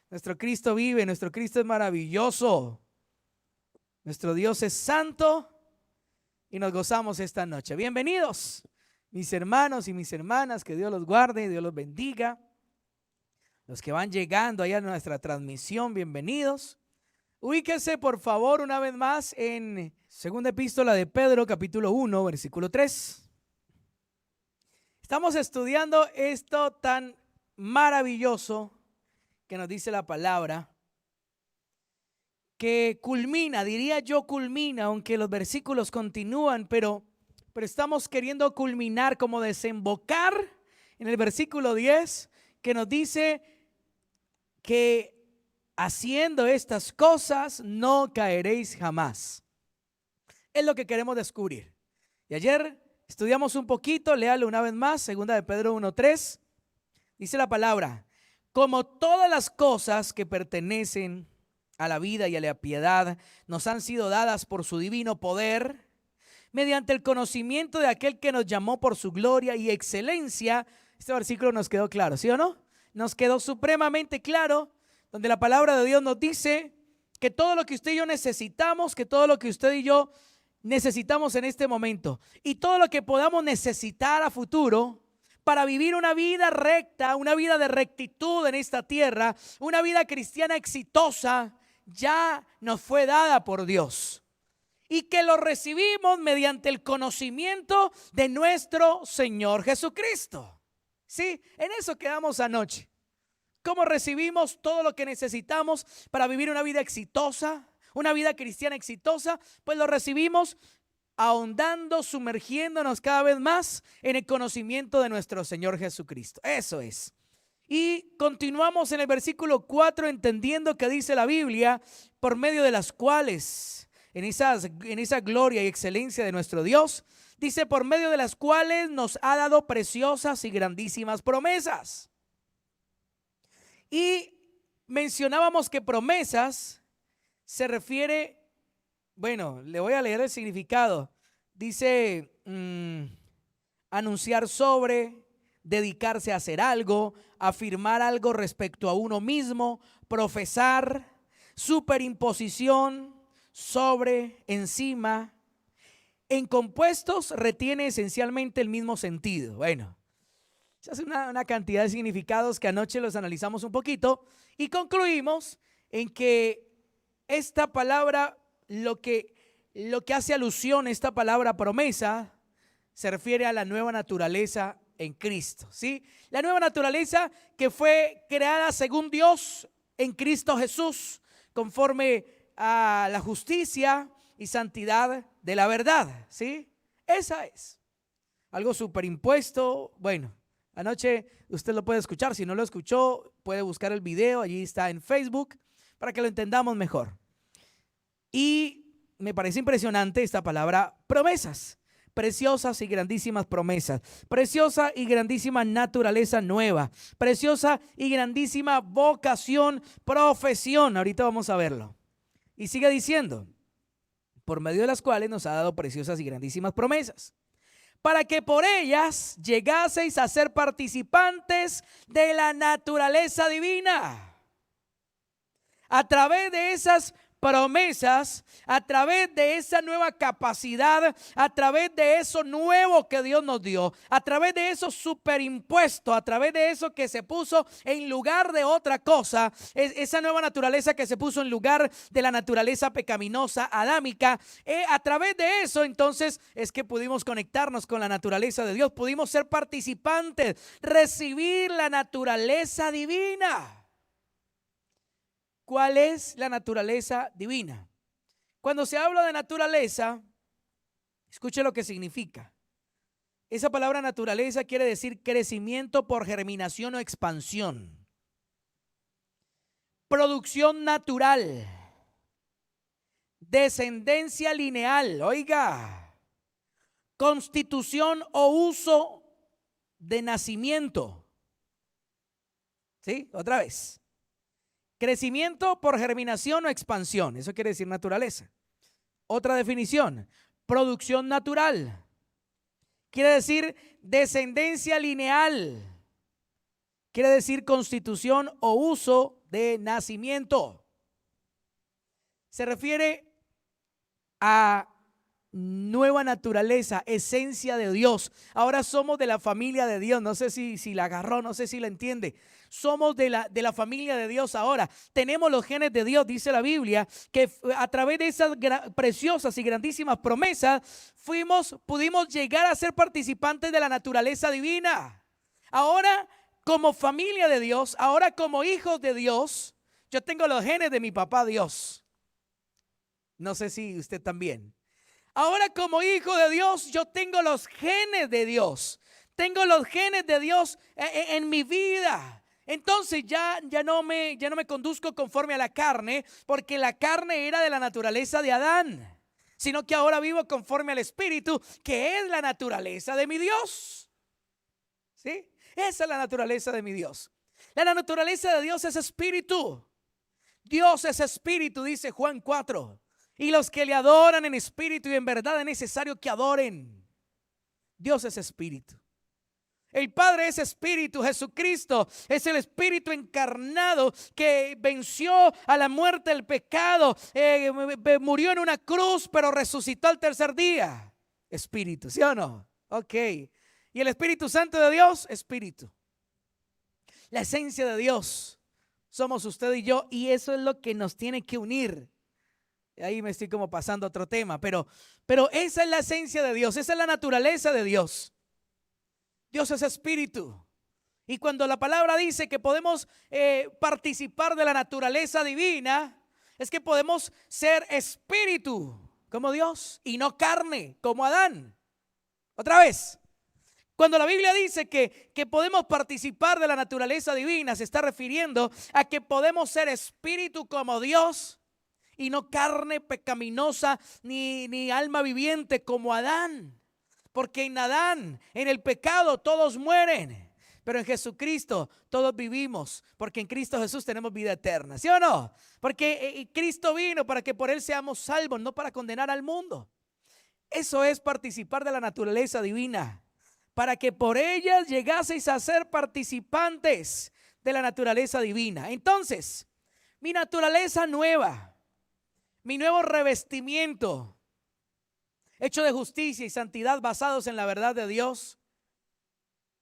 Nuestro Cristo vive, nuestro Cristo es maravilloso. Nuestro Dios es santo y nos gozamos esta noche. Bienvenidos, mis hermanos y mis hermanas, que Dios los guarde, Dios los bendiga. Los que van llegando allá a nuestra transmisión, bienvenidos. Ubíquense por favor una vez más en segunda epístola de Pedro, capítulo 1, versículo 3. Estamos estudiando esto tan maravilloso que nos dice la palabra, que culmina, diría yo culmina, aunque los versículos continúan, pero estamos queriendo culminar, como desembocar en el versículo 10, que nos dice que haciendo estas cosas no caeréis jamás. Es lo que queremos descubrir. Y ayer estudiamos un poquito, léalo una vez más, segunda de Pedro 1:3. Dice la palabra: como todas las cosas que pertenecen a la vida y a la piedad nos han sido dadas por su divino poder, mediante el conocimiento de aquel que nos llamó por su gloria y excelencia. Este versículo nos quedó claro, ¿sí o no? Nos quedó supremamente claro, donde la palabra de Dios nos dice que todo lo que usted y yo necesitamos, que todo lo que usted y yo necesitamos en este momento y todo lo que podamos necesitar a futuro para vivir una vida recta, una vida de rectitud en esta tierra, una vida cristiana exitosa, ya nos fue dada por Dios. Y que lo recibimos mediante el conocimiento de nuestro Señor Jesucristo. Sí, en eso quedamos anoche. ¿Cómo recibimos todo lo que necesitamos para vivir una vida exitosa, una vida cristiana exitosa? Pues lo recibimos ahondando, sumergiéndonos cada vez más en el conocimiento de nuestro Señor Jesucristo. Eso es. Y continuamos en el versículo 4, entendiendo que dice la Biblia, por medio de las cuales, en esa gloria y excelencia de nuestro Dios, dice, por medio de las cuales nos ha dado preciosas y grandísimas promesas. Y mencionábamos que promesas se refiere, bueno, le voy a leer el significado. Dice anunciar sobre, dedicarse a hacer algo, afirmar algo respecto a uno mismo, profesar, superimposición, sobre, encima. En compuestos retiene esencialmente el mismo sentido. Bueno, se hace una cantidad de significados que anoche los analizamos un poquito y concluimos en que esta palabra, lo que hace alusión a esta palabra promesa, se refiere a la nueva naturaleza en Cristo, ¿sí? La nueva naturaleza que fue creada según Dios en Cristo Jesús, conforme a la justicia y santidad de la verdad, ¿sí? Esa es. Algo superimpuesto, bueno, anoche usted lo puede escuchar, si no lo escuchó, puede buscar el video, allí está en Facebook, para que lo entendamos mejor. Y me parece impresionante esta palabra promesas, preciosas y grandísimas promesas, preciosa y grandísima naturaleza nueva, preciosa y grandísima vocación, profesión. Ahorita vamos a verlo. Y sigue diciendo, por medio de las cuales nos ha dado preciosas y grandísimas promesas, para que por ellas llegaseis a ser participantes de la naturaleza divina. A través de esas promesas, a través de esa nueva capacidad, a través de eso nuevo que Dios nos dio, a través de eso superimpuesto, a través de eso que se puso en lugar de otra cosa, esa nueva naturaleza que se puso en lugar de la naturaleza pecaminosa adámica, a través de eso entonces es que pudimos conectarnos con la naturaleza de Dios, pudimos ser participantes, recibir la naturaleza divina. ¿Cuál es la naturaleza divina? Cuando se habla de naturaleza, escuche lo que significa. Esa palabra naturaleza quiere decir crecimiento por germinación o expansión, producción natural, descendencia lineal, oiga, constitución o uso de nacimiento. ¿Sí? Otra vez. Crecimiento por germinación o expansión, eso quiere decir naturaleza. Otra definición, producción natural. Quiere decir descendencia lineal. quiere decir constitución o uso de nacimiento. Se refiere a nueva naturaleza, esencia de Dios. Ahora somos de la familia de Dios. No sé si la agarró, no sé si la entiende. Somos de la familia de Dios ahora. Tenemos los genes de Dios, dice la Biblia, que a través de esas preciosas y grandísimas promesas pudimos llegar a ser participantes de la naturaleza divina. Ahora, como familia de Dios, ahora como hijos de Dios, yo tengo los genes de mi papá Dios. No sé si usted también. Ahora como hijo de Dios, yo tengo los genes de Dios. Tengo los genes de Dios en mi vida. Entonces ya no me conduzco conforme a la carne, porque la carne era de la naturaleza de Adán, sino que ahora vivo conforme al Espíritu, que es la naturaleza de mi Dios. ¿Sí? Esa es la naturaleza de mi Dios. La naturaleza de Dios es espíritu. Dios es espíritu, dice Juan 4. Y los que le adoran en espíritu y en verdad es necesario que adoren. Dios es espíritu. El Padre es espíritu. Jesucristo es el espíritu encarnado que venció a la muerte del pecado. Murió en una cruz, pero resucitó al tercer día. Espíritu, ¿sí o no? Ok. Y el Espíritu Santo de Dios, espíritu. La esencia de Dios somos usted y yo, y eso es lo que nos tiene que unir. Ahí me estoy como pasando a otro tema, pero esa es la esencia de Dios, esa es la naturaleza de Dios. Dios es espíritu. Y cuando la palabra dice que podemos participar de la naturaleza divina, es que podemos ser espíritu como Dios y no carne como Adán. Otra vez, cuando la Biblia dice que podemos participar de la naturaleza divina, se está refiriendo a que podemos ser espíritu como Dios y no carne pecaminosa ni alma viviente como Adán. Porque en Adán, en el pecado, todos mueren. Pero en Jesucristo todos vivimos. Porque en Cristo Jesús tenemos vida eterna. ¿Sí o no? Porque Cristo vino para que por Él seamos salvos, no para condenar al mundo. Eso es participar de la naturaleza divina. Para que por ellas llegaseis a ser participantes de la naturaleza divina. Entonces, mi naturaleza nueva, mi nuevo revestimiento, hecho de justicia y santidad basados en la verdad de Dios,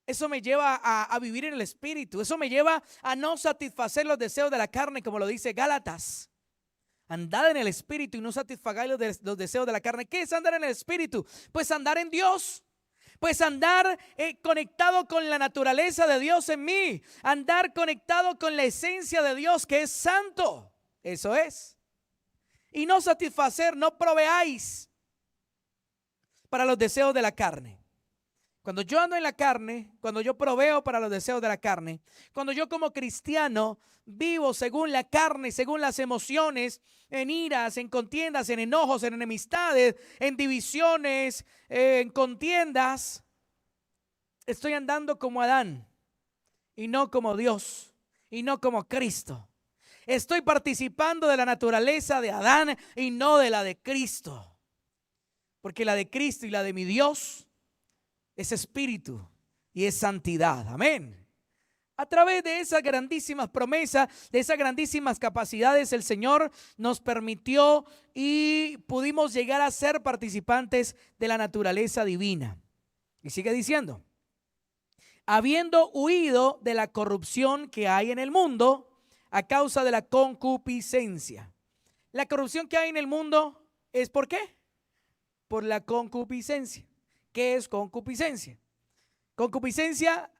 eso me lleva a vivir en el Espíritu. Eso me lleva a no satisfacer los deseos de la carne, como lo dice Gálatas. Andad en el Espíritu y no satisfagáis los deseos de la carne. ¿Qué es andar en el Espíritu? Pues andar en Dios. Pues andar conectado con la naturaleza de Dios en mí. Andar conectado con la esencia de Dios, que es santo. Eso es. Y no satisfacer, no proveáis para los deseos de la carne. Cuando yo ando en la carne, cuando yo proveo para los deseos de la carne, cuando yo como cristiano vivo según la carne, según las emociones, en iras, en contiendas, en enojos, en enemistades, en divisiones, en contiendas, estoy andando como Adán y no como Dios y no como Cristo. Estoy participando de la naturaleza de Adán y no de la de Cristo. Porque la de Cristo y la de mi Dios es espíritu y es santidad. Amén. A través de esas grandísimas promesas, de esas grandísimas capacidades, el Señor nos permitió y pudimos llegar a ser participantes de la naturaleza divina. Y sigue diciendo, habiendo huido de la corrupción que hay en el mundo a causa de la concupiscencia. La corrupción que hay en el mundo es ¿por qué? Por la concupiscencia. ¿Qué es concupiscencia? Concupiscencia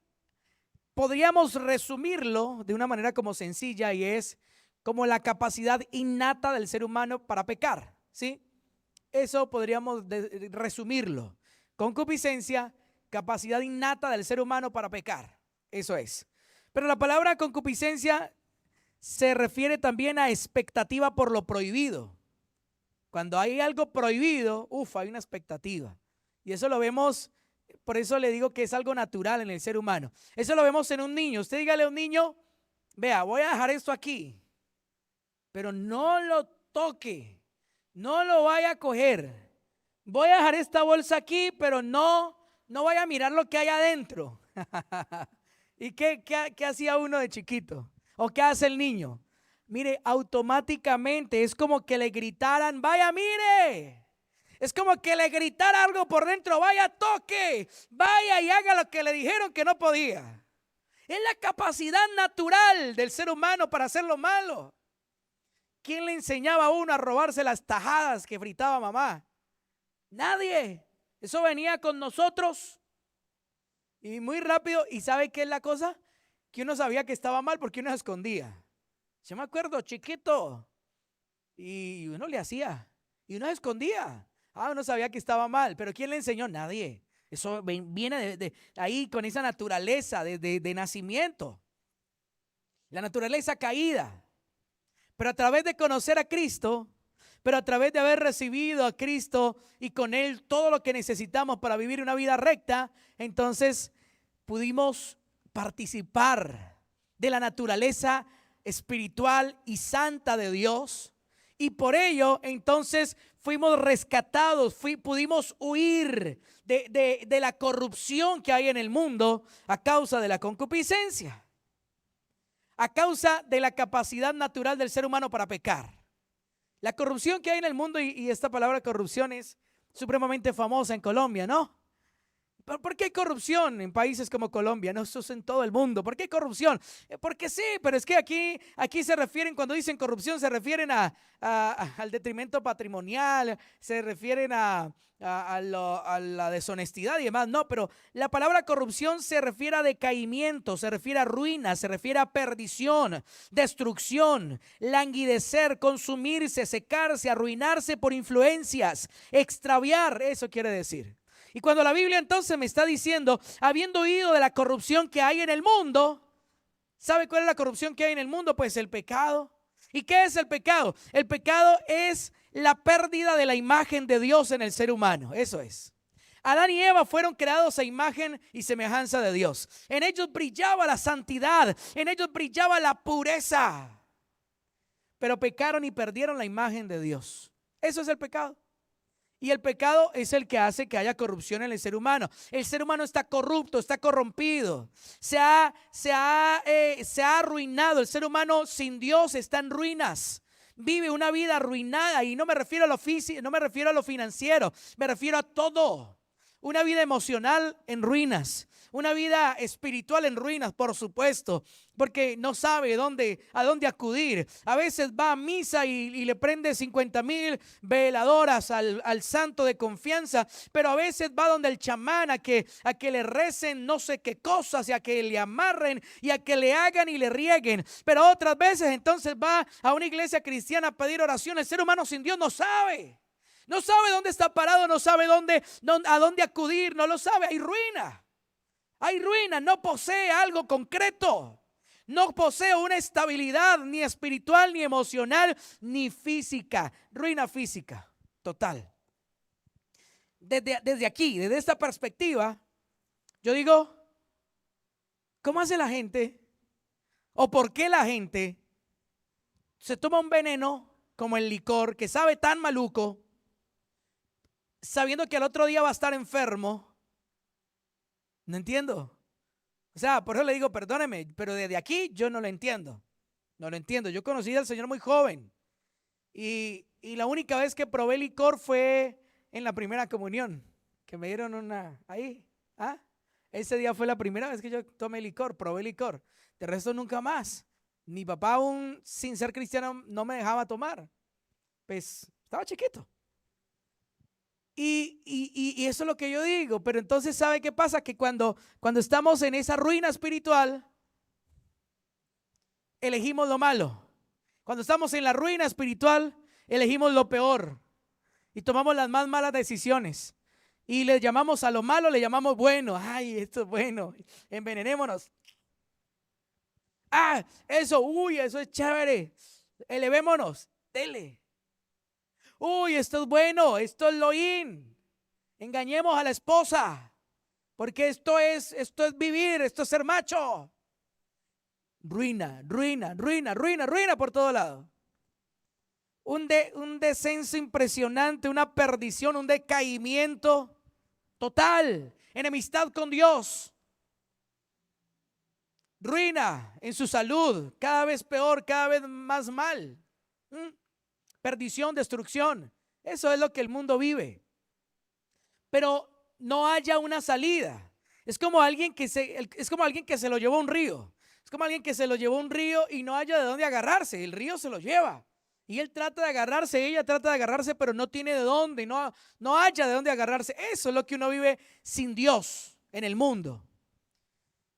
podríamos resumirlo de una manera como sencilla y es como la capacidad innata del ser humano para pecar, ¿sí? Eso podríamos resumirlo. Concupiscencia, capacidad innata del ser humano para pecar. Eso es. Pero la palabra concupiscencia se refiere también a expectativa por lo prohibido. Cuando hay algo prohibido, hay una expectativa. Y eso lo vemos, por eso le digo que es algo natural en el ser humano. Eso lo vemos en un niño. Usted dígale a un niño, vea, voy a dejar esto aquí, pero no lo toque, no lo vaya a coger. Voy a dejar esta bolsa aquí, pero no vaya a mirar lo que hay adentro. ¿Y qué hacía uno de chiquito? ¿O qué hace el niño? Mire, automáticamente es como que le gritaran, vaya, mire. Es como que le gritara algo por dentro, vaya, toque, vaya y haga lo que le dijeron que no podía. Es la capacidad natural del ser humano para hacer lo malo. ¿Quién le enseñaba a uno a robarse las tajadas que fritaba mamá? Nadie. Eso venía con nosotros. Y muy rápido. ¿Y sabe qué es la cosa? Que uno sabía que estaba mal porque uno se escondía. Yo me acuerdo, chiquito. Y uno le hacía. Y uno se escondía. Uno sabía que estaba mal. Pero ¿quién le enseñó? Nadie. Eso viene de ahí con esa naturaleza de nacimiento. La naturaleza caída. Pero a través de conocer a Cristo, pero a través de haber recibido a Cristo y con Él todo lo que necesitamos para vivir una vida recta, entonces pudimos participar de la naturaleza espiritual y santa de Dios. Y por ello, entonces, fuimos rescatados, pudimos huir de la corrupción que hay en el mundo a causa de la concupiscencia. A causa de la capacidad natural del ser humano para pecar. La corrupción que hay en el mundo, y esta palabra corrupción es supremamente famosa en Colombia, ¿no? ¿Por qué hay corrupción en países como Colombia? No, eso es en todo el mundo. ¿Por qué hay corrupción? Porque sí, pero es que aquí se refieren, cuando dicen corrupción, se refieren al detrimento patrimonial, se refieren a la deshonestidad y demás. No, pero la palabra corrupción se refiere a decaimiento, se refiere a ruina, se refiere a perdición, destrucción, languidecer, consumirse, secarse, arruinarse por influencias, extraviar, eso quiere decir. Y cuando la Biblia entonces me está diciendo, habiendo oído de la corrupción que hay en el mundo, ¿sabe cuál es la corrupción que hay en el mundo? Pues el pecado. ¿Y qué es el pecado? El pecado es la pérdida de la imagen de Dios en el ser humano. Eso es. Adán y Eva fueron creados a imagen y semejanza de Dios. En ellos brillaba la santidad, en ellos brillaba la pureza. Pero pecaron y perdieron la imagen de Dios. Eso es el pecado. Y el pecado es el que hace que haya corrupción en el ser humano. El ser humano está corrupto, está corrompido, se ha arruinado. El ser humano sin Dios está en ruinas. Vive una vida arruinada, y no me refiero a lo físico, no me refiero a lo financiero, me refiero a todo. Una vida emocional en ruinas, una vida espiritual en ruinas, por supuesto, porque no sabe a dónde acudir. A veces va a misa y le prende 50,000 veladoras al santo de confianza, pero a veces va donde el chamán a que le recen no sé qué cosas, y a que le amarren y a que le hagan y le rieguen. Pero otras veces entonces va a una iglesia cristiana a pedir oración. El ser humano sin Dios no sabe. No sabe dónde está parado, no sabe a dónde acudir, no lo sabe. Hay ruina, no posee algo concreto. No posee una estabilidad ni espiritual, ni emocional, ni física. Ruina física, total. Desde aquí, desde esta perspectiva, yo digo, ¿cómo hace la gente? ¿O por qué la gente se toma un veneno como el licor, que sabe tan maluco, sabiendo que al otro día va a estar enfermo? No entiendo. O sea, por eso le digo, perdóneme, pero desde aquí yo no lo entiendo. No lo entiendo. Yo conocí al Señor muy joven. Y la única vez que probé licor fue en la primera comunión, que me dieron una ahí. Ese día fue la primera vez que yo tomé licor, probé licor. De resto nunca más. Mi papá, aún sin ser cristiano, no me dejaba tomar. Pues estaba chiquito. Y eso es lo que yo digo. Pero entonces, ¿sabe qué pasa? Que cuando estamos en esa ruina espiritual, elegimos lo malo. Cuando estamos en la ruina espiritual, elegimos lo peor y tomamos las más malas decisiones. Y le llamamos a lo malo, le llamamos bueno. Ay, esto es bueno, envenenémonos. Eso es chévere, elevémonos, dele. Uy, esto es bueno, esto es lo in. Engañemos a la esposa, porque esto es vivir, esto es ser macho. Ruina por todo lado. Un descenso impresionante, una perdición, un decaimiento total, enemistad con Dios. ruina en su salud, cada vez peor, cada vez más mal. Perdición, destrucción. Eso es lo que el mundo vive. Pero no haya una salida. Es como alguien que se lo llevó a un río. Es como alguien que se lo llevó a un río y no haya de dónde agarrarse. El río se lo lleva. Y él trata de agarrarse, ella trata de agarrarse, pero no tiene de dónde, no haya de dónde agarrarse. Eso es lo que uno vive sin Dios en el mundo.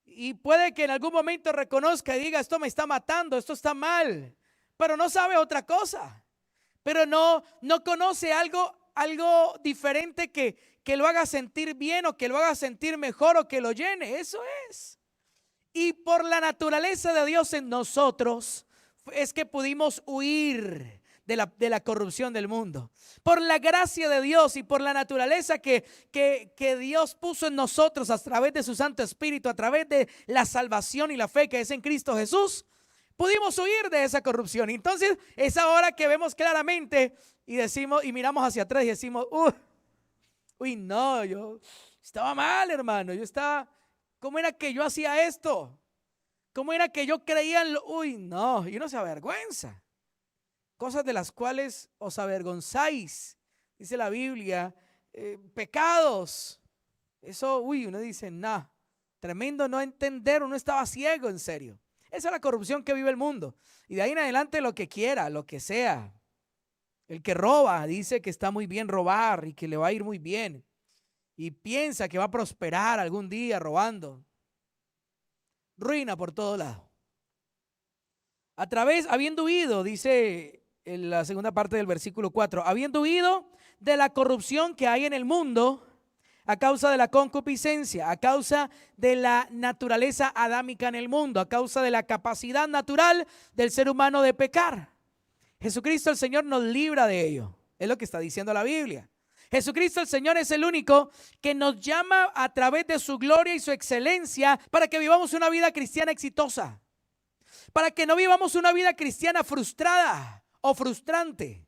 Y puede que en algún momento reconozca y diga, esto me está matando, esto está mal, pero no sabe otra cosa. Pero no conoce algo diferente que lo haga sentir bien o que lo haga sentir mejor o que lo llene. Eso es. Y por la naturaleza de Dios en nosotros es que pudimos huir de la corrupción del mundo. Por la gracia de Dios y por la naturaleza que Dios puso en nosotros a través de su Santo Espíritu, a través de la salvación y la fe que es en Cristo Jesús, pudimos huir de esa corrupción. Entonces es ahora que vemos claramente y decimos y miramos hacia atrás y decimos, uy, no, yo estaba mal, hermano. ¿Cómo era que yo hacía esto? ¿Cómo era que yo creía en uy, no, y uno se avergüenza. Cosas de las cuales os avergonzáis, dice la Biblia, pecados. Eso, uno dice, nah, tremendo no entender, uno estaba ciego, en serio. Esa es la corrupción que vive el mundo. Y de ahí en adelante lo que quiera, lo que sea. El que roba dice que está muy bien robar y que le va a ir muy bien. Y piensa que va a prosperar algún día robando. Ruina por todo lado. Habiendo huido, dice en la segunda parte del versículo 4, habiendo huido de la corrupción que hay en el mundo a causa de la concupiscencia, a causa de la naturaleza adámica en el mundo, a causa de la capacidad natural del ser humano de pecar. Jesucristo el Señor nos libra de ello. Es lo que está diciendo la Biblia. Jesucristo el Señor es el único que nos llama a través de su gloria y su excelencia para que vivamos una vida cristiana exitosa. Para que no vivamos una vida cristiana frustrada o frustrante.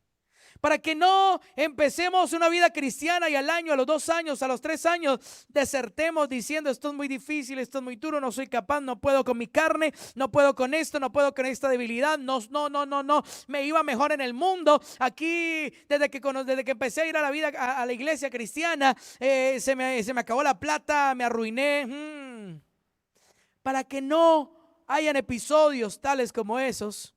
Para que no empecemos una vida cristiana y al año, a los 2 años, a los 3 años desertemos diciendo esto es muy difícil, esto es muy duro, no soy capaz, no puedo con mi carne, no puedo con esto, no puedo con esta debilidad, no, me iba mejor en el mundo. Aquí desde que empecé a ir a la vida, a la iglesia cristiana, se me acabó la plata, me arruiné. Para que no hayan episodios tales como esos,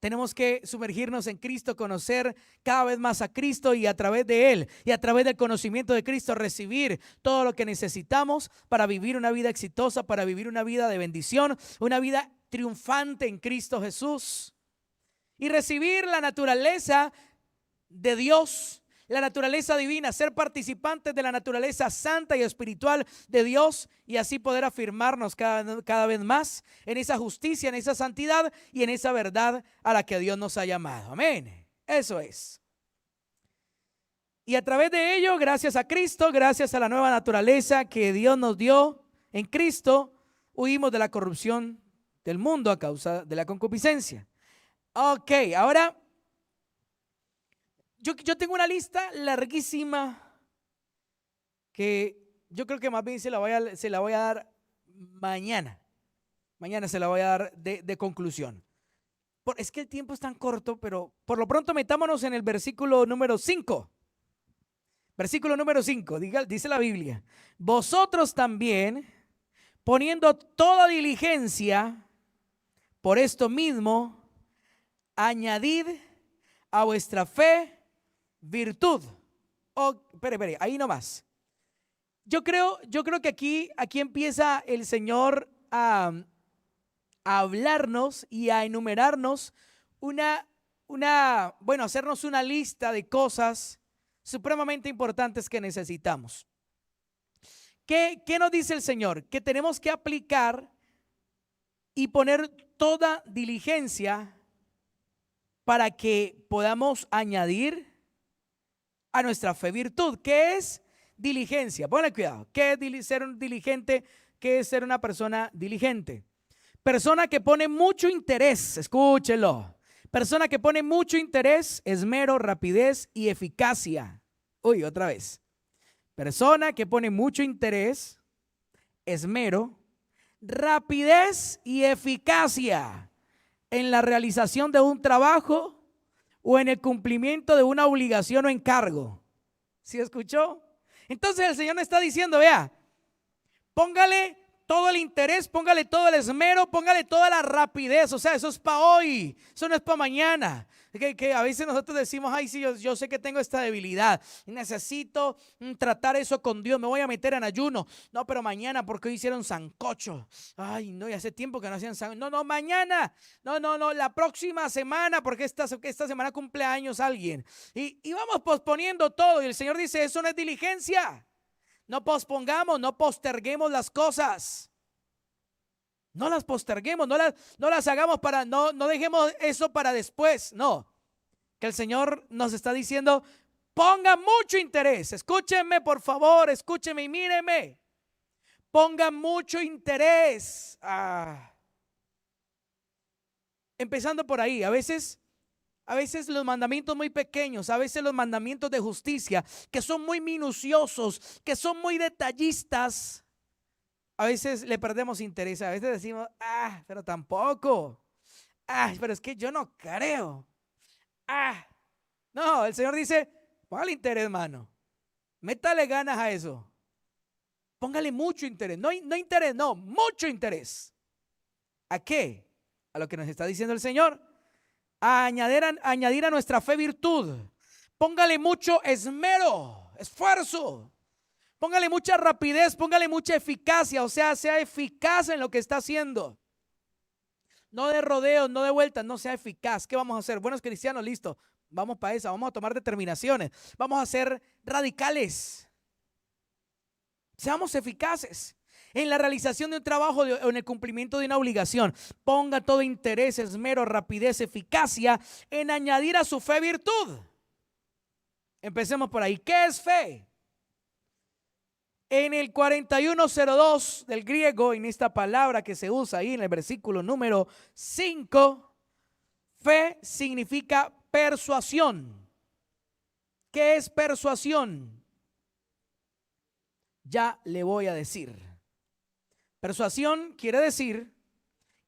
tenemos que sumergirnos en Cristo, conocer cada vez más a Cristo y a través de Él y a través del conocimiento de Cristo recibir todo lo que necesitamos para vivir una vida exitosa, para vivir una vida de bendición, una vida triunfante en Cristo Jesús y recibir la naturaleza de Dios, la naturaleza divina, ser participantes de la naturaleza santa y espiritual de Dios y así poder afirmarnos cada vez más en esa justicia, en esa santidad y en esa verdad a la que Dios nos ha llamado. Amén. Eso es. Y a través de ello, gracias a Cristo, gracias a la nueva naturaleza que Dios nos dio en Cristo, huimos de la corrupción del mundo a causa de la concupiscencia. Ok, ahora yo tengo una lista larguísima que yo creo que más bien se la voy a dar mañana. Mañana se la voy a dar de conclusión. Es que el tiempo es tan corto, pero por lo pronto metámonos en el versículo número 5. Versículo número 5, dice la Biblia: vosotros también, poniendo toda diligencia por esto mismo, añadid a vuestra fe virtud. Espere, ahí nomás. Yo creo que aquí empieza el Señor a hablarnos y a enumerarnos hacernos una lista de cosas supremamente importantes que necesitamos. ¿Qué nos dice el Señor? Que tenemos que aplicar y poner toda diligencia para que podamos añadir a nuestra fe virtud. ¿Qué es diligencia? Ponle cuidado. ¿Qué es ser un diligente? ¿Qué es ser una persona diligente? Persona que pone mucho interés, escúchelo. Persona que pone mucho interés, esmero, rapidez y eficacia. Otra vez. Persona que pone mucho interés, esmero, rapidez y eficacia en la realización de un trabajo o en el cumplimiento de una obligación o encargo. ¿Sí escuchó? Entonces el Señor me está diciendo, vea, póngale todo el interés, póngale todo el esmero, póngale toda la rapidez. O sea, eso es para hoy, eso no es para mañana. Que a veces nosotros decimos, ay, sí, yo sé que tengo esta debilidad, necesito tratar eso con Dios, me voy a meter en ayuno. No, pero mañana, porque hoy hicieron sancocho. Ay, no, y hace tiempo que no hacían sancocho. No, mañana. No, la próxima semana, porque esta semana cumple años alguien. Y vamos posponiendo todo. Y el Señor dice, eso no es diligencia. No pospongamos, no posterguemos las cosas. No las posterguemos, no las hagamos para, no dejemos eso para después. No, que el Señor nos está diciendo, ponga mucho interés. Escúchenme, por favor, escúchenme y míreme. Ponga mucho interés. Empezando por ahí, a veces los mandamientos muy pequeños, a veces los mandamientos de justicia, que son muy minuciosos, que son muy detallistas, a veces le perdemos interés. A veces decimos, pero tampoco. Pero es que yo no creo. No, el Señor dice, póngale interés, hermano. Métale ganas a eso. Póngale mucho interés. No interés, no, mucho interés. ¿A qué? A lo que nos está diciendo el Señor. A añadir a nuestra fe virtud. Póngale mucho esmero, esfuerzo. Póngale mucha rapidez, póngale mucha eficacia, o sea eficaz en lo que está haciendo. No de rodeos, no de vueltas, no sea eficaz. ¿Qué vamos a hacer? Buenos cristianos, listo. Vamos para esa, vamos a tomar determinaciones. Vamos a ser radicales. Seamos eficaces en la realización de un trabajo o en el cumplimiento de una obligación. Ponga todo interés, esmero, rapidez, eficacia en añadir a su fe virtud. Empecemos por ahí. ¿Qué es fe? En el 4102 del griego, en esta palabra que se usa ahí en el versículo número 5, fe significa persuasión. ¿Qué es persuasión? Ya le voy a decir. Persuasión quiere decir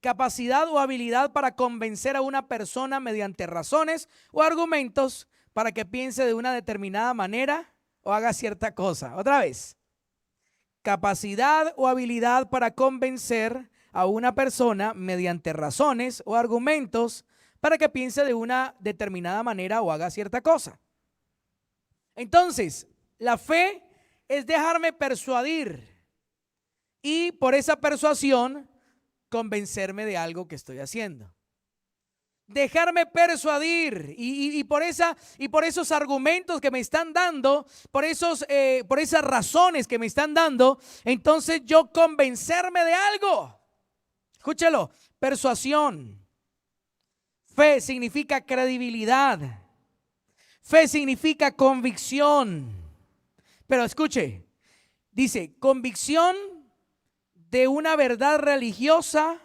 capacidad o habilidad para convencer a una persona mediante razones o argumentos para que piense de una determinada manera o haga cierta cosa. Otra vez. Capacidad o habilidad para convencer a una persona mediante razones o argumentos para que piense de una determinada manera o haga cierta cosa. Entonces, la fe es dejarme persuadir y por esa persuasión convencerme de algo que estoy haciendo. Dejarme persuadir y por esos argumentos que me están dando, por esas razones que me están dando, entonces yo convencerme de algo. Escúchelo, persuasión. Fe significa credibilidad. Fe significa convicción. Pero escuche, dice convicción de una verdad religiosa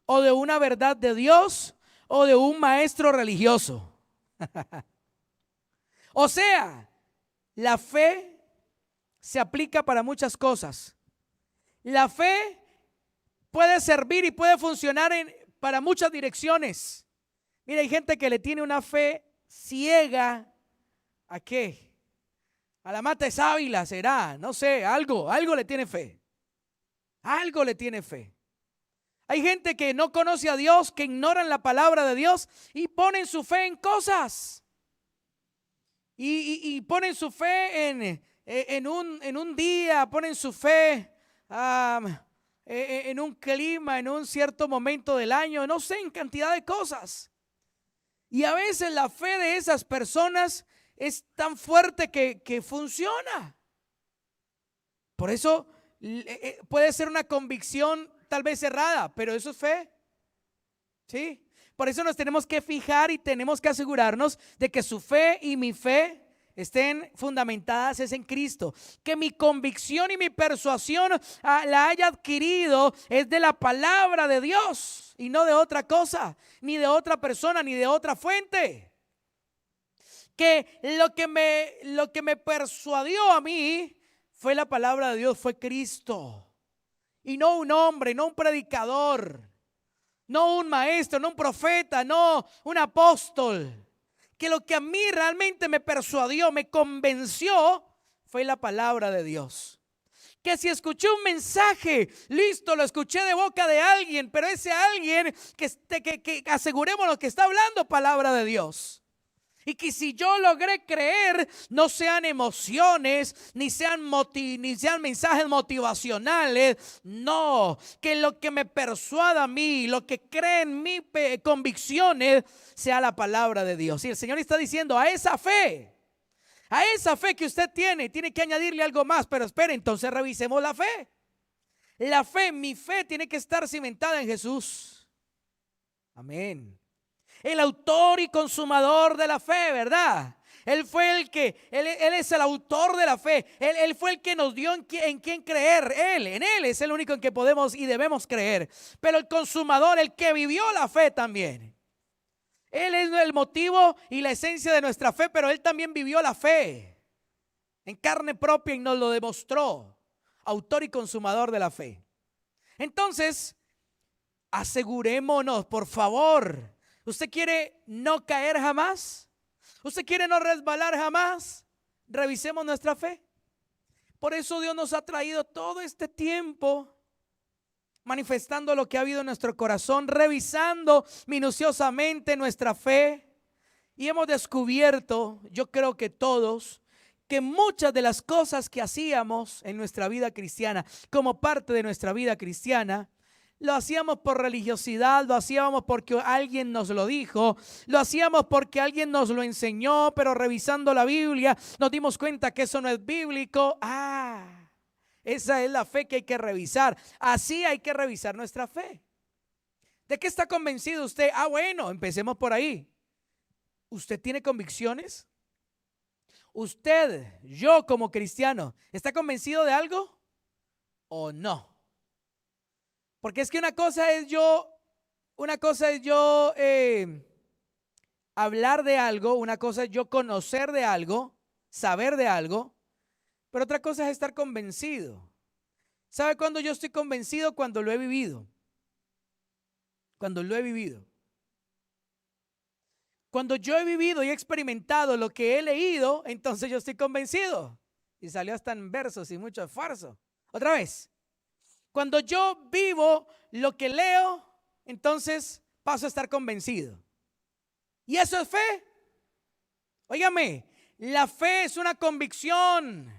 o de una verdad de Dios o de un maestro religioso. O sea, la fe se aplica para muchas cosas. La fe puede servir y puede funcionar para muchas direcciones. Mira, hay gente que le tiene una fe ciega. ¿A qué? A la mata de sábila será, no sé, algo le tiene fe. Algo le tiene fe. Hay gente que no conoce a Dios, que ignoran la palabra de Dios y ponen su fe en cosas. Y ponen su fe en un día, ponen su fe en un clima, en un cierto momento del año, no sé, en cantidad de cosas. Y a veces la fe de esas personas es tan fuerte que funciona. Por eso puede ser una convicción tal vez errada, pero eso es fe. ¿Sí? Por eso nos tenemos que fijar y tenemos que asegurarnos de que su fe y mi fe estén fundamentadas es en Cristo. Que mi convicción y mi persuasión la haya adquirido es de la palabra de Dios y no de otra cosa, ni de otra persona, ni de otra fuente. Que lo que me persuadió a mí fue la palabra de Dios, fue Cristo. y no un hombre, no un predicador, no un maestro, no un profeta, no un apóstol. Que lo que a mí realmente me persuadió, me convenció, fue la palabra de Dios. Que si escuché un mensaje, listo, lo escuché de boca de alguien, pero ese alguien que aseguremos lo que está hablando palabra de Dios. Y que si yo logré creer, no sean emociones, ni sean mensajes motivacionales. No, que lo que me persuada a mí, lo que cree en mis convicciones, sea la palabra de Dios. Y el Señor está diciendo, a esa fe que usted tiene que añadirle algo más. Pero espere, entonces revisemos la fe. La fe, mi fe tiene que estar cimentada en Jesús. Amén. El autor y consumador de la fe, ¿verdad? Él fue él es el autor de la fe. Él fue el que nos dio en quién creer. En Él es el único en que podemos y debemos creer. Pero el consumador, el que vivió la fe también. Él es el motivo y la esencia de nuestra fe, pero Él también vivió la fe en carne propia y nos lo demostró. Autor y consumador de la fe. Entonces, asegurémonos, por favor. ¿Usted quiere no caer jamás? ¿Usted quiere no resbalar jamás? Revisemos nuestra fe. Por eso Dios nos ha traído todo este tiempo manifestando lo que ha habido en nuestro corazón, revisando minuciosamente nuestra fe. Y hemos descubierto, yo creo que todos, que muchas de las cosas que hacíamos en nuestra vida cristiana, como parte de nuestra vida cristiana, lo hacíamos por religiosidad, lo hacíamos porque alguien nos lo dijo, lo hacíamos porque alguien nos lo enseñó, pero revisando la Biblia nos dimos cuenta que eso no es bíblico. Esa es la fe que hay que revisar. Así hay que revisar nuestra fe. ¿De qué está convencido usted? Bueno, empecemos por ahí. ¿Usted tiene convicciones? ¿Usted, yo como cristiano, está convencido de algo o no? Porque es que una cosa es yo hablar de algo, una cosa es yo conocer de algo, saber de algo, pero otra cosa es estar convencido. ¿Sabe cuándo yo estoy convencido? Cuando lo he vivido. Cuando lo he vivido. Cuando yo he vivido y he experimentado lo que he leído, entonces yo estoy convencido. Y salió hasta en versos y mucho esfuerzo. Otra vez. Cuando yo vivo lo que leo, entonces paso a estar convencido. ¿Y eso es fe? Óigame, la fe es una convicción.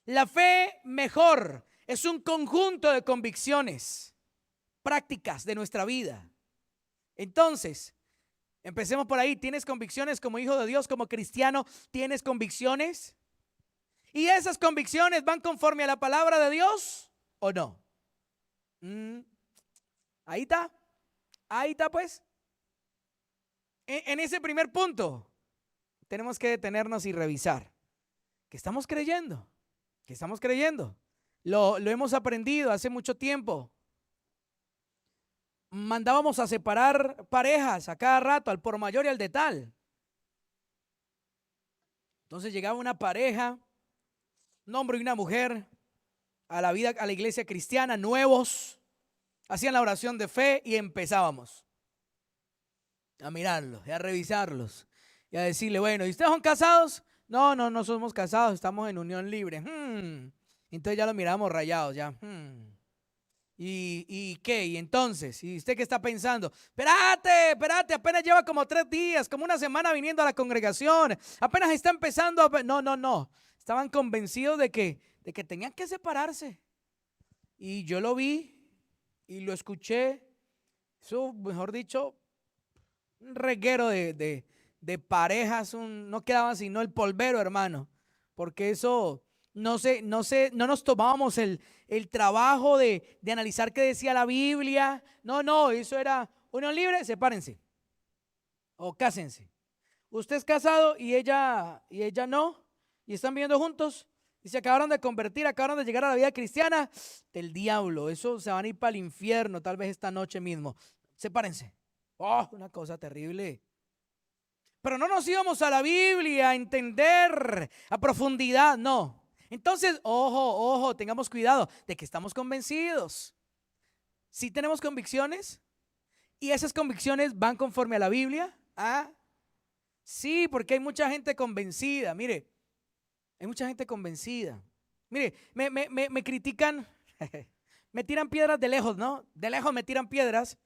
La fe mejor es un conjunto de convicciones prácticas de nuestra vida. Entonces, empecemos por ahí. ¿Tienes convicciones como hijo de Dios, como cristiano? ¿Tienes convicciones? ¿Y esas convicciones van conforme a la palabra de Dios o no? Ahí está pues. En ese primer punto tenemos que detenernos y revisar. ¿Qué estamos creyendo? ¿Qué estamos creyendo? Lo hemos aprendido hace mucho tiempo. Mandábamos a separar parejas a cada rato, al por mayor y al de tal. Entonces llegaba una pareja, un hombre y una mujer, a la iglesia cristiana, nuevos, hacían la oración de fe y empezábamos a mirarlos y a revisarlos y a decirle, bueno, ¿y ustedes son casados? No somos casados, estamos en unión libre. Entonces ya lo miramos rayados ya. ¿Y qué? ¿Y entonces? ¿Y usted qué está pensando? Espérate, apenas lleva como 3 días, como una semana viniendo a la congregación, apenas está empezando No, estaban convencidos de que tenían que separarse. Y yo lo vi y lo escuché. Eso, mejor dicho, un reguero de parejas, no quedaba sino el polvero, hermano, porque eso no nos tomábamos el trabajo de analizar qué decía la Biblia. No, eso era unión libre, sepárense o cásense. Usted es casado y ella no, y están viviendo juntos y se acabaron de convertir, acabaron de llegar a la vida cristiana del diablo. Eso se van a ir para el infierno tal vez esta noche mismo. Sepárense. Una cosa terrible. Pero no nos íbamos a la Biblia a entender a profundidad, no. Entonces, ojo, tengamos cuidado de que estamos convencidos. ¿Sí tenemos convicciones? ¿Y esas convicciones van conforme a la Biblia? Sí, porque hay mucha gente convencida. Mire, hay mucha gente convencida. Mire, me critican, me tiran piedras de lejos, ¿no? De lejos me tiran piedras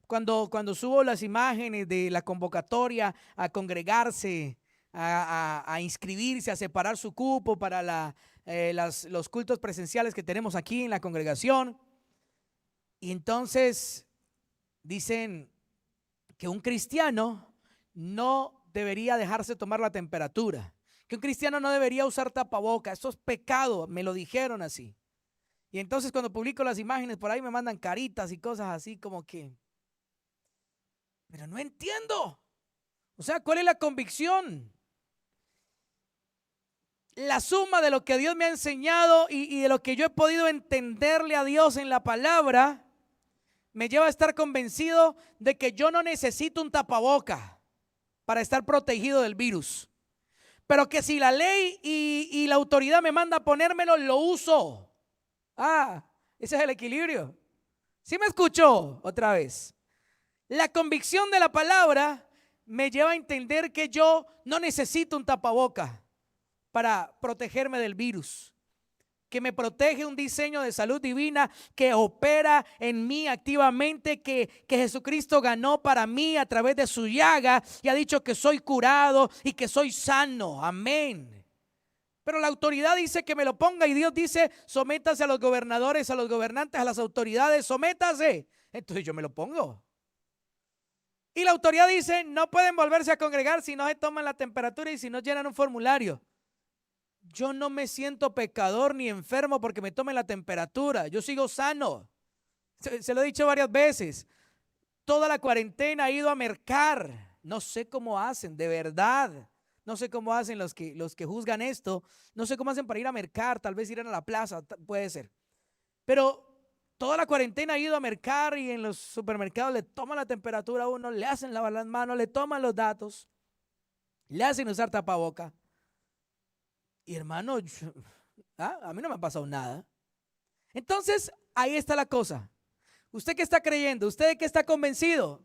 cuando subo las imágenes de la convocatoria a congregarse, a inscribirse, a separar su cupo para los cultos presenciales que tenemos aquí en la congregación. Y entonces dicen que un cristiano no debería dejarse tomar la temperatura, que un cristiano no debería usar tapaboca. Eso es pecado, me lo dijeron así. Y entonces cuando publico las imágenes por ahí me mandan caritas y cosas así como que, pero no entiendo. O sea, ¿cuál es la convicción? La suma de lo que Dios me ha enseñado y de lo que yo he podido entenderle a Dios en la palabra me lleva a estar convencido de que yo no necesito un tapaboca para estar protegido del virus, pero que si la ley y la autoridad me manda a ponérmelo, lo uso. Ese es el equilibrio. ¿Sí me escuchó otra vez? La convicción de la palabra me lleva a entender que yo no necesito un tapaboca para protegerme del virus, que me protege un diseño de salud divina que opera en mí activamente, que Jesucristo ganó para mí a través de su llaga y ha dicho que soy curado y que soy sano. Amén. Pero la autoridad dice que me lo ponga y Dios dice, sométase a los gobernadores, a los gobernantes, a las autoridades, sométase. Entonces yo me lo pongo. Y la autoridad dice, no pueden volverse a congregar si no se toman la temperatura y si no llenan un formulario. Yo no me siento pecador ni enfermo porque me tomen la temperatura. Yo sigo sano. Se lo he dicho varias veces. Toda la cuarentena he ido a mercar. No sé cómo hacen, de verdad. No sé cómo hacen los que juzgan esto. No sé cómo hacen para ir a mercar. Tal vez irán a la plaza, puede ser. Pero toda la cuarentena he ido a mercar y en los supermercados le toman la temperatura a uno, le hacen lavar las manos, le toman los datos, le hacen usar tapaboca. Y hermano, a mí no me ha pasado nada. Entonces, ahí está la cosa. ¿Usted qué está creyendo? ¿Usted qué está convencido?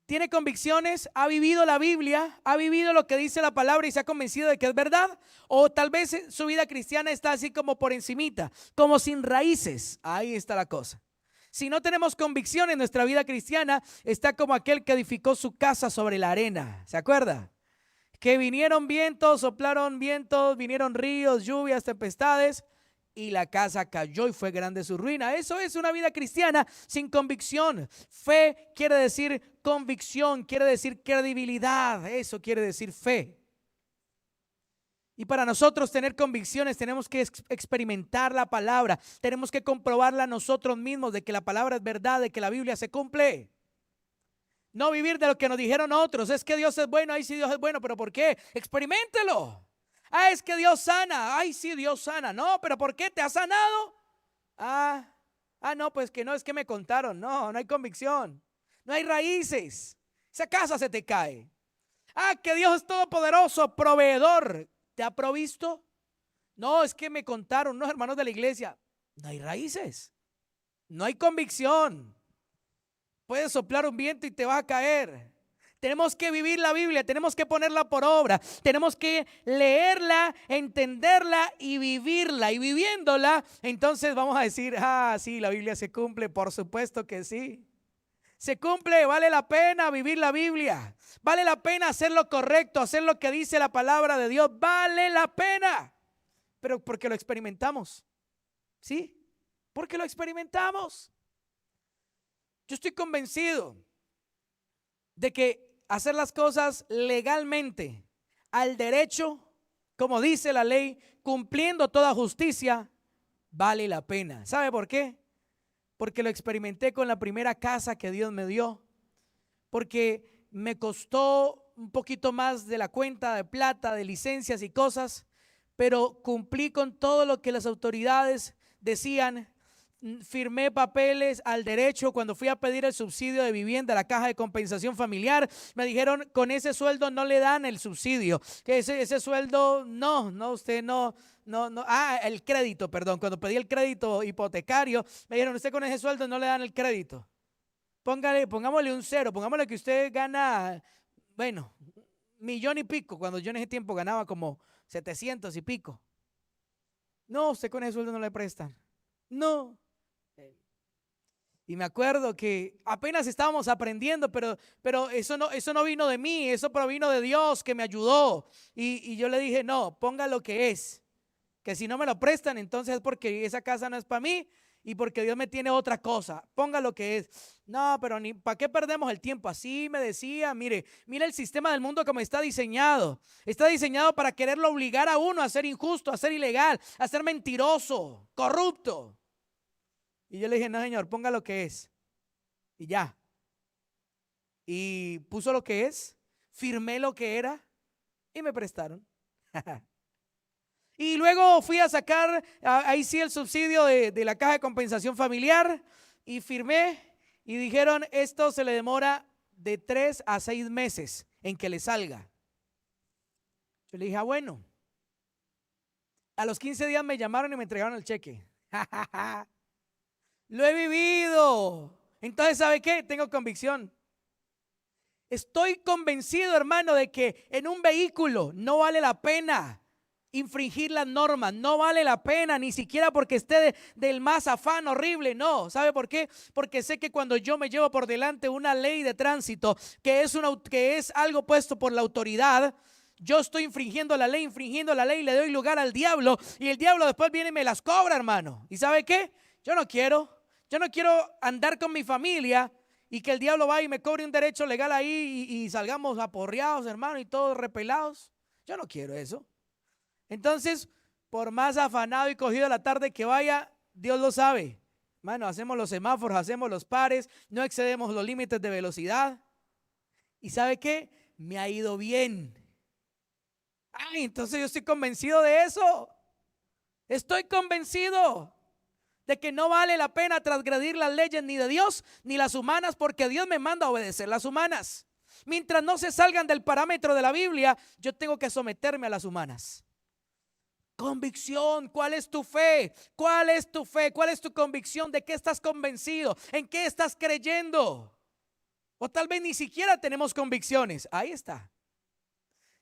¿Tiene convicciones? ¿Ha vivido la Biblia? ¿Ha vivido lo que dice la palabra y se ha convencido de que es verdad? ¿O tal vez su vida cristiana está así como por encimita, como sin raíces? Ahí está la cosa. Si no tenemos convicción en nuestra vida cristiana, está como aquel que edificó su casa sobre la arena. ¿Se acuerda? Que vinieron vientos, soplaron vientos, vinieron ríos, lluvias, tempestades y la casa cayó y fue grande su ruina. Eso es una vida cristiana sin convicción. Fe quiere decir convicción, quiere decir credibilidad, eso quiere decir fe. Y para nosotros tener convicciones tenemos que experimentar la palabra, tenemos que comprobarla nosotros mismos de que la palabra es verdad, de que la Biblia se cumple. No vivir de lo que nos dijeron otros. Es que Dios es bueno. Ay, sí, Dios es bueno. ¿Pero por qué? Experiméntelo. Es que Dios sana. Ay, sí, Dios sana. No, ¿pero por qué? ¿Te ha sanado? No, pues que no, es que me contaron. No hay convicción. No hay raíces. Esa casa se te cae. Que Dios es todopoderoso, proveedor. ¿Te ha provisto? No, es que me contaron unos hermanos de la iglesia. No hay raíces. No hay convicción. Puedes soplar un viento y te vas a caer. Tenemos que vivir la Biblia, tenemos que ponerla por obra, tenemos que leerla, entenderla y vivirla. Y viviéndola, entonces vamos a decir, sí, la Biblia se cumple, por supuesto que sí. Se cumple, vale la pena vivir la Biblia, vale la pena hacer lo correcto, hacer lo que dice la palabra de Dios, vale la pena. Pero porque lo experimentamos, ¿sí? Porque lo experimentamos. Yo estoy convencido de que hacer las cosas legalmente, al derecho, como dice la ley, cumpliendo toda justicia, vale la pena. ¿Sabe por qué? Porque lo experimenté con la primera casa que Dios me dio, porque me costó un poquito más de la cuenta de plata, de licencias y cosas, pero cumplí con todo lo que las autoridades decían. firmé papeles al derecho. Cuando fui a pedir el subsidio de vivienda, la caja de compensación familiar, me dijeron, con ese sueldo no le dan el subsidio, que ese sueldo usted no. El crédito, perdón. Cuando pedí el crédito hipotecario, me dijeron, usted con ese sueldo no le dan el crédito. Pongámosle un cero, pongámosle que usted gana, bueno, millón y pico, cuando yo en ese tiempo ganaba como 700 y pico. No, usted con ese sueldo no le prestan. No. Y me acuerdo que apenas estábamos aprendiendo, pero eso no vino de mí, eso provino de Dios que me ayudó. Y yo le dije, no, ponga lo que es. Que si no me lo prestan, entonces es porque esa casa no es para mí y porque Dios me tiene otra cosa. Ponga lo que es. No, pero ni para qué perdemos el tiempo. Así me decía, mire el sistema del mundo como está diseñado. Está diseñado para quererlo obligar a uno a ser injusto, a ser ilegal, a ser mentiroso, corrupto. Y yo le dije, no señor, ponga lo que es. Y ya. Y puso lo que es, firmé lo que era y me prestaron. Y luego fui a sacar, ahí sí, el subsidio de la caja de compensación familiar y firmé y dijeron, esto se le demora de 3 a 6 meses en que le salga. Yo le dije, bueno. A los 15 días me llamaron y me entregaron el cheque. Lo he vivido. Entonces, ¿sabe qué? Tengo convicción. Estoy convencido, hermano, de que en un vehículo no vale la pena infringir las normas, no vale la pena, ni siquiera porque esté del más afán horrible, no. ¿Sabe por qué? Porque sé que cuando yo me llevo por delante una ley de tránsito que es algo puesto por la autoridad, yo estoy infringiendo la ley, le doy lugar al diablo y el diablo después viene y me las cobra, hermano. ¿Y sabe qué? Yo no quiero andar con mi familia y que el diablo vaya y me cobre un derecho legal ahí y salgamos aporreados, hermano, y todos repelados. Yo no quiero eso. Entonces, por más afanado y cogido la tarde que vaya, Dios lo sabe. Hermano, hacemos los semáforos, hacemos los pares, no excedemos los límites de velocidad. ¿Y sabe qué? Me ha ido bien. Ay, entonces yo estoy convencido de eso. Estoy convencido de que no vale la pena transgredir las leyes ni de Dios ni las humanas, porque Dios me manda a obedecer las humanas. Mientras no se salgan del parámetro de la Biblia, yo tengo que someterme a las humanas. Convicción, ¿cuál es tu fe? ¿Cuál es tu fe? ¿Cuál es tu convicción? ¿De qué estás convencido? ¿En qué estás creyendo? O tal vez ni siquiera tenemos convicciones. Ahí está.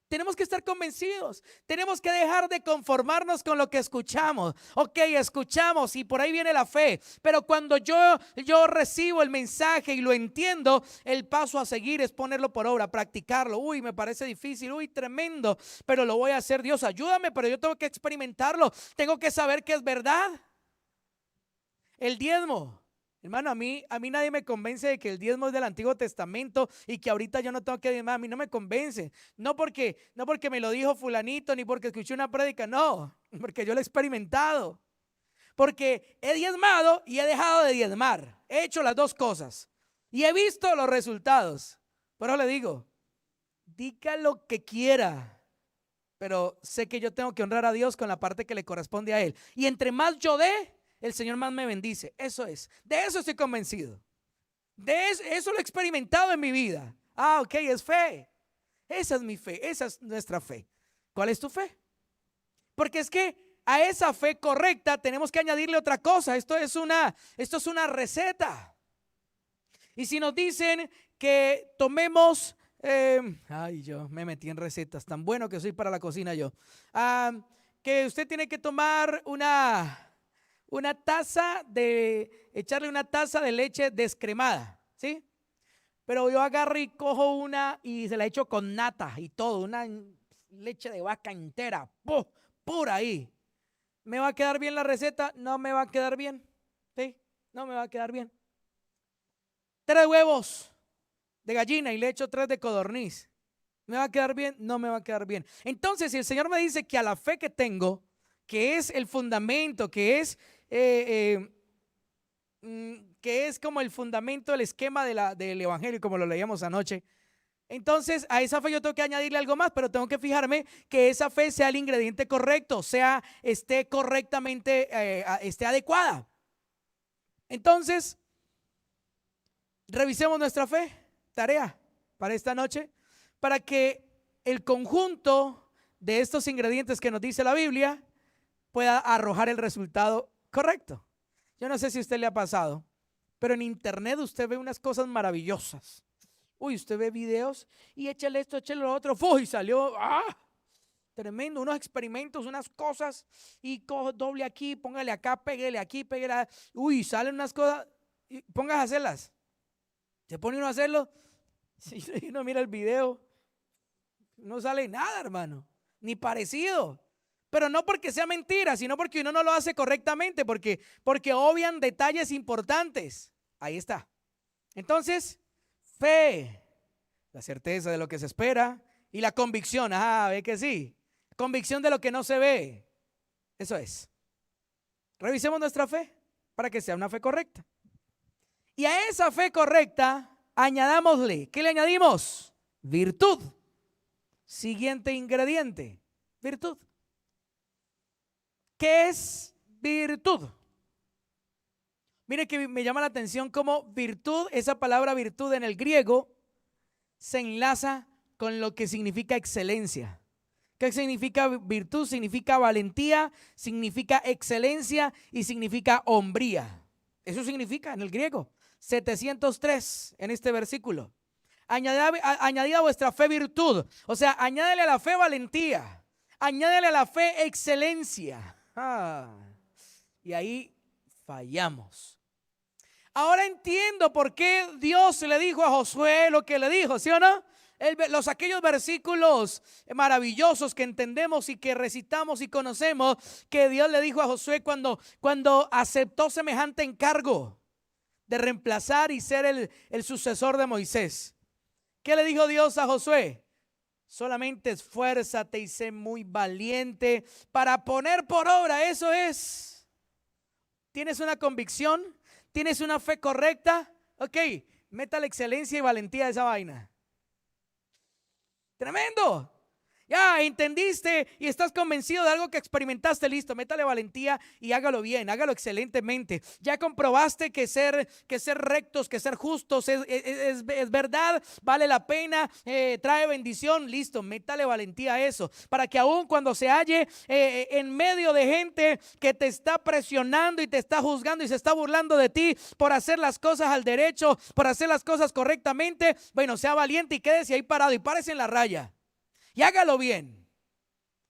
Tenemos que estar convencidos. Tenemos que dejar de conformarnos con lo que escuchamos. Ok, escuchamos y por ahí viene la fe. Pero cuando yo recibo el mensaje y lo entiendo, el paso a seguir es ponerlo por obra, practicarlo. Uy, me parece difícil, uy, tremendo, pero lo voy a hacer. Dios, ayúdame, pero yo tengo que experimentarlo. Tengo que saber que es verdad. El diezmo. Hermano, a mí nadie me convence de que el diezmo es del Antiguo Testamento y que ahorita yo no tengo que diezmar. A mí no me convence. No porque me lo dijo fulanito ni porque escuché una prédica. No, porque yo lo he experimentado. Porque he diezmado y he dejado de diezmar. He hecho las dos cosas y he visto los resultados. Por eso le digo, diga lo que quiera, pero sé que yo tengo que honrar a Dios con la parte que le corresponde a Él. Y entre más yo dé, el Señor más me bendice. Eso es. De eso estoy convencido. De eso lo he experimentado en mi vida. Ah, ok, es fe. Esa es mi fe. Esa es nuestra fe. ¿Cuál es tu fe? Porque es que a esa fe correcta tenemos que añadirle otra cosa. Esto es una receta. Y si nos dicen que tomemos, yo me metí en recetas. Tan bueno que soy para la cocina yo. Que usted tiene que tomar echarle una taza de leche descremada, ¿sí? Pero yo agarro y cojo una y se la echo con nata y todo, una leche de vaca entera, pura ahí. ¿Me va a quedar bien la receta? No me va a quedar bien, ¿sí? No me va a quedar bien. 3 huevos de gallina y le echo 3 de codorniz. ¿Me va a quedar bien? No me va a quedar bien. Entonces, si el Señor me dice que a la fe que tengo, que es el fundamento, que es como el fundamento, el esquema del evangelio, como lo leíamos anoche, entonces a esa fe yo tengo que añadirle algo más, pero tengo que fijarme que esa fe sea el ingrediente correcto, esté correctamente, esté adecuada. Entonces, revisemos nuestra fe, tarea para esta noche, para que el conjunto de estos ingredientes que nos dice la Biblia pueda arrojar el resultado correcto. Yo no sé si a usted le ha pasado, pero en internet usted ve unas cosas maravillosas. Uy, usted ve videos y échale esto, échale lo otro. ¡Uy! Salió tremendo, unos experimentos, unas cosas. Y doble aquí, póngale acá, pégale aquí, pégale allá. Uy, salen unas cosas. Y póngase a hacerlas. Se pone uno a hacerlo. Y uno mira el video. No sale nada, hermano. Ni parecido. Pero no porque sea mentira, sino porque uno no lo hace correctamente. Porque obvian detalles importantes. Ahí está. Entonces, fe, la certeza de lo que se espera y la convicción, ve que sí, convicción de lo que no se ve, eso es. Revisemos nuestra fe para que sea una fe correcta. Y a esa fe correcta, añadámosle, ¿qué le añadimos? Virtud. Siguiente ingrediente, virtud. ¿Qué es virtud? Mire que me llama la atención cómo virtud, esa palabra virtud en el griego, se enlaza con lo que significa excelencia. ¿Qué significa virtud? Significa valentía, significa excelencia y significa hombría. Eso significa en el griego. 703 en este versículo. Añadid a vuestra fe virtud. O sea, añádele a la fe valentía. Añádele a la fe excelencia. Y ahí fallamos. Ahora entiendo por qué Dios le dijo a Josué lo que le dijo, ¿sí o no? Aquellos versículos maravillosos que entendemos y que recitamos y conocemos, que Dios le dijo a Josué cuando aceptó semejante encargo de reemplazar y ser el sucesor de Moisés. ¿Qué le dijo Dios a Josué? Solamente esfuérzate y sé muy valiente para poner por obra. Eso es. ¿Tienes una convicción? ¿Tienes una fe correcta? Ok, meta la excelencia y valentía de esa vaina. Tremendo. Ya entendiste y estás convencido de algo que experimentaste, listo, métale valentía y hágalo bien, hágalo excelentemente. Ya comprobaste que ser rectos, que ser justos es verdad, vale la pena, trae bendición, listo, métale valentía a eso. Para que aún cuando se halle en medio de gente que te está presionando y te está juzgando y se está burlando de ti por hacer las cosas al derecho, por hacer las cosas correctamente, bueno, sea valiente y quédese ahí parado y párese en la raya. Y hágalo bien.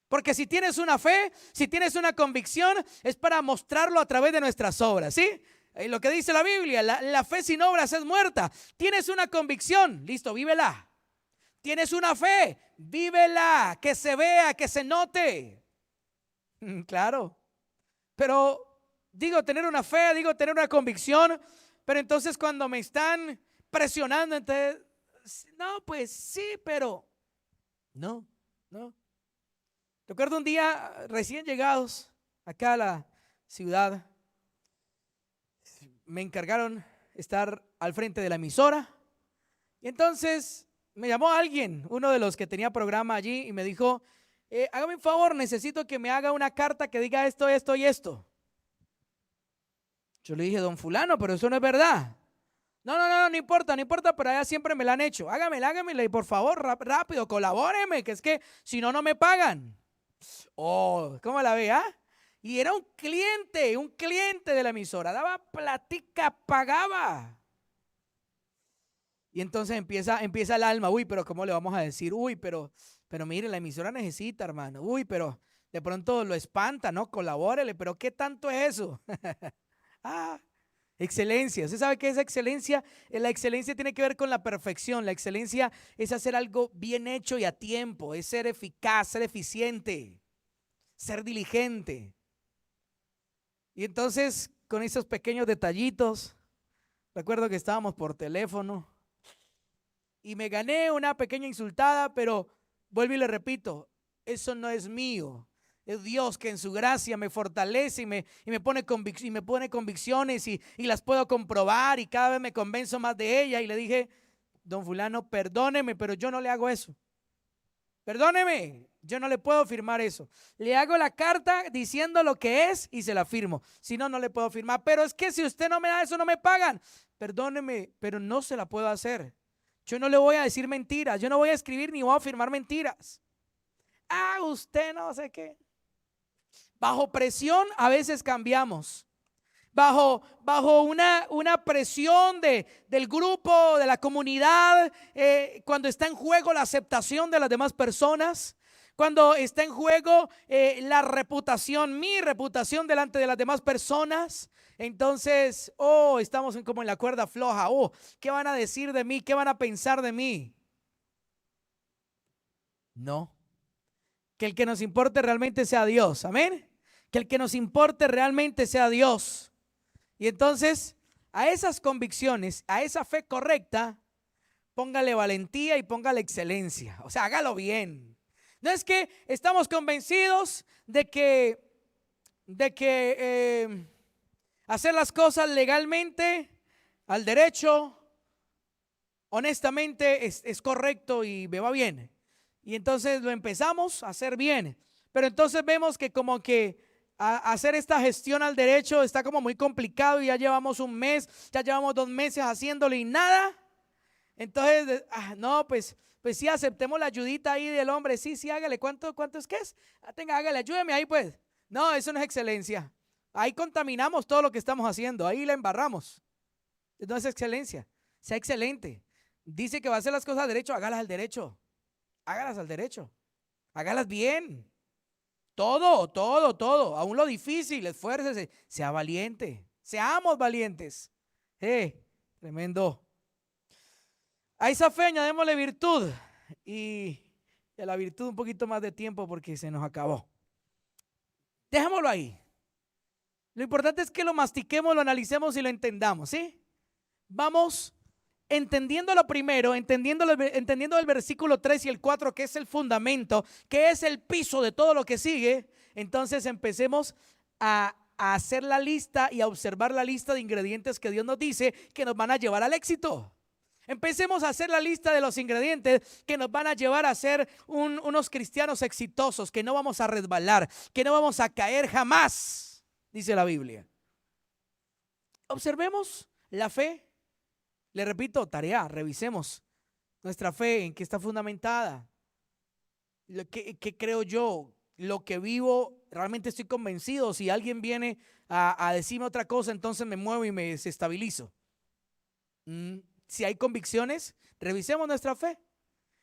Porque si tienes una fe, si tienes una convicción, es para mostrarlo a través de nuestras obras, ¿sí? Lo que dice la Biblia, la fe sin obras es muerta. Tienes una convicción, listo, vívela. Tienes una fe, vívela, que se vea, que se note. Claro. Pero digo tener una fe, digo tener una convicción, pero entonces cuando me están presionando, entonces, no, pues sí, pero no. Recuerdo un día recién llegados acá a la ciudad, me encargaron estar al frente de la emisora y entonces me llamó alguien, uno de los que tenía programa allí y me dijo, hágame un favor, necesito que me haga una carta que diga esto, esto y esto. Yo le dije, don fulano, pero eso no es verdad. No importa, pero allá siempre me la han hecho. Hágamela y por favor, rápido, colabóreme, que es que si no, no me pagan. ¿Cómo la ve? Y era un cliente de la emisora, daba platica, pagaba. Y entonces empieza el alma, pero ¿cómo le vamos a decir? Pero mire, la emisora necesita, hermano. Pero de pronto lo espanta, ¿no? Colabórele, pero ¿qué tanto es eso? Excelencia. ¿Usted sabe qué es excelencia? La excelencia tiene que ver con la perfección. La excelencia es hacer algo bien hecho y a tiempo. Es ser eficaz, ser eficiente, ser diligente. Y entonces, con esos pequeños detallitos, recuerdo que estábamos por teléfono y me gané una pequeña insultada, pero vuelvo y le repito, eso no es mío. Es Dios que en su gracia me fortalece y me pone convicciones y las puedo comprobar y cada vez me convenzo más de ella. Y le dije, don fulano, perdóneme, pero yo no le hago eso. Perdóneme, yo no le puedo firmar eso. Le hago la carta diciendo lo que es y se la firmo. Si no, no le puedo firmar. Pero es que si usted no me da eso, no me pagan. Perdóneme, pero no se la puedo hacer. Yo no le voy a decir mentiras. Yo no voy a escribir ni voy a firmar mentiras. Usted no sé qué. Bajo presión a veces cambiamos. Bajo una presión del grupo, de la comunidad, cuando está en juego la aceptación de las demás personas, cuando está en juego la reputación, mi reputación delante de las demás personas, entonces, estamos como en la cuerda floja. ¿Qué van a decir de mí? ¿Qué van a pensar de mí? No, que el que nos importe realmente sea Dios, amén. Que el que nos importe realmente sea Dios. Y entonces, a esas convicciones, a esa fe correcta, póngale valentía y póngale excelencia. O sea, hágalo bien. No es que estamos convencidos de que hacer las cosas legalmente, al derecho, honestamente, es correcto y me va bien. Y entonces lo empezamos a hacer bien. Pero entonces vemos que como que hacer esta gestión al derecho está como muy complicado y ya llevamos un mes, ya llevamos 2 meses haciéndolo y nada. Entonces, no, pues sí, aceptemos la ayudita ahí del hombre. Sí, hágale. ¿Cuánto es que es? Tenga, hágale, ayúdeme ahí pues. No, eso no es excelencia. Ahí contaminamos todo lo que estamos haciendo, ahí la embarramos. No es excelencia, sea excelente. Dice que va a hacer las cosas al derecho, hágalas al derecho. Hágalas al derecho. Hágalas bien. Todo, aún lo difícil, esfuércese, sea valiente, seamos valientes. Tremendo. A esa fe añadémosle virtud y a la virtud un poquito más de tiempo porque se nos acabó. Dejémoslo ahí. Lo importante es que lo mastiquemos, lo analicemos y lo entendamos, ¿sí? Vamos entendiendo lo primero, entendiendo el versículo 3 y el 4, que es el fundamento, que es el piso de todo lo que sigue. Entonces empecemos a hacer la lista y a observar la lista de ingredientes que Dios nos dice que nos van a llevar al éxito. Empecemos a hacer la lista de los ingredientes que nos van a llevar a ser unos cristianos exitosos, que no vamos a resbalar, que no vamos a caer jamás, dice la Biblia. Observemos la fe. Le repito, tarea, revisemos nuestra fe, en qué está fundamentada, qué creo yo, lo que vivo, realmente estoy convencido. Si alguien viene a decirme otra cosa, entonces me muevo y me desestabilizo. Si hay convicciones, revisemos nuestra fe.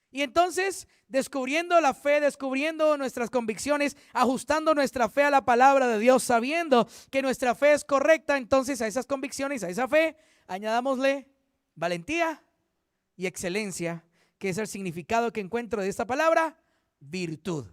Y entonces, descubriendo la fe, descubriendo nuestras convicciones, ajustando nuestra fe a la palabra de Dios, sabiendo que nuestra fe es correcta, entonces a esas convicciones, a esa fe, añadámosle valentía y excelencia, que es el significado que encuentro de esta palabra, virtud.